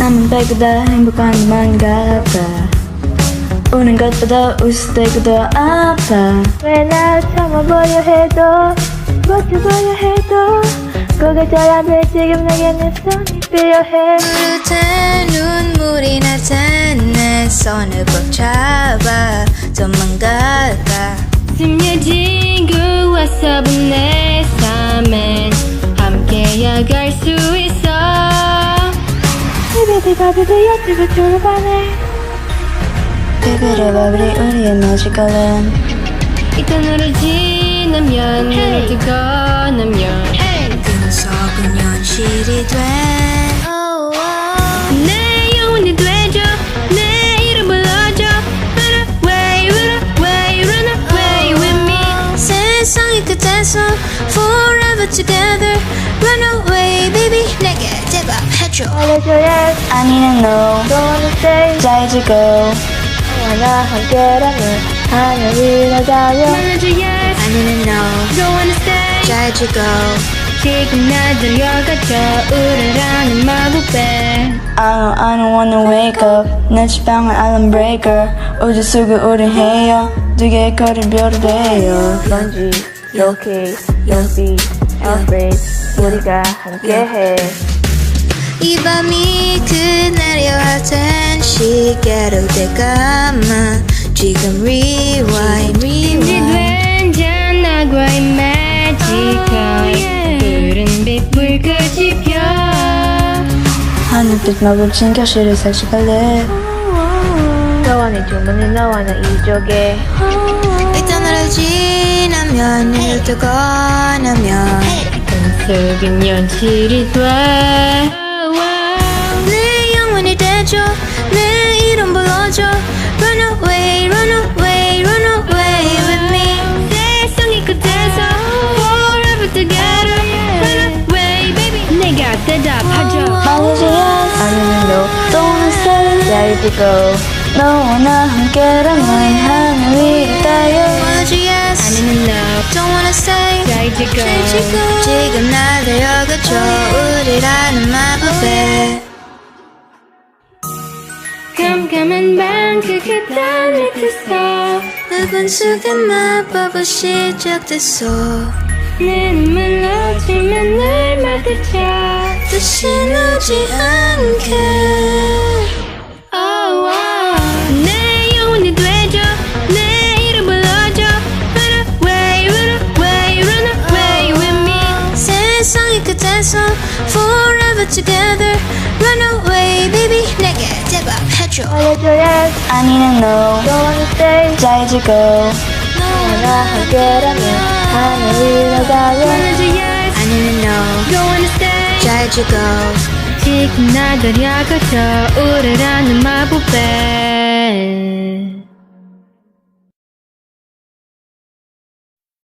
남은 때보다 행복한 것만 같아. 우는 것보다 웃을 때가 더 아파. 왜 날 참아보려 해도 버텨보려 해도 고개져야 돼. 지금 내게 내 손이 필요해. 푸릇한 눈물이 나타나 손을 꼭 잡아 도망갈까. 스며지고 와서 본 내 삶엔 함께야 갈 수 있어. 비비비바비비 옆집을 졸업하네. 비비리바비리 우리의 magical 이 터널을 지나면 눈을 뜨고 나면 꿈속은 현실이 돼. 내 영혼이 되줘. 내 이름 불러줘. Run away, run away, run away with me. 세상의 끝에서 forever together. Run away baby 내게 대답해줘. 알려줘 yes. 아니는 no. Don't wanna stay. 짜이지고 너와 함께라면 하늘이 낮아요. 말해줘 yes. 아니는 no. Don't wanna stay. 잘 지고 지금 날 데려가줘. 우리라는 마법에. I don't wanna wake up. 내 지방은 alarm breaker. 우주 속에 우리 해요. 두 개의 거리별이 돼요. 먼지, 로키, 연비, afraid. 우리가 함께해. 이 밤이 끝내려 할 땐 시계로 때가만 지금 rewind rewind 된 잔나과의 magical 푸른 빛불 끄집혀. 하늘빛 마법진 교실을 색칠할래. 너와 내 주문은 너와 나 이쪽에. 이 터널을 지나면 눈을 뜨고 나면 꿈속은 현실이 돼. 내 영혼이 되줘. 내 이름 불러줘. Run away, run away, run away with me. 세상의 끝에서 forever together. Run away baby 내가 대답하죠. 말해줘 yes. 아니면 no. Don't wanna stay. 잘 지고 너와 나 함께라면 하늘 위에 닿아요. 말해줘 yes. 아니면 no. Don't wanna stay. 잘 지고 지금 날 데려가줘. 우리라는 마법에. 깜깜한 밤 그 끝한 밑에서 붉은 속의 마법은 시작됐어. 내 눈물 넣어주면 날 마주쳐. 다시 오지 않게. Oh, oh. 내 영혼이 되줘. 내 이름 불러줘. Run away, run away, run away with me. 세상의 끝에서 forever together. Run away baby 내게 대답해줘. 알려줘 yes. 아니는 no. Don't wanna stay. 짜이지고 너와 나 함께라면 하늘이 낮아요. 말해줘 yes. 아니는 no. Don't wanna stay. 잘 지고 지금 날 데려가줘. 우리라는 마법에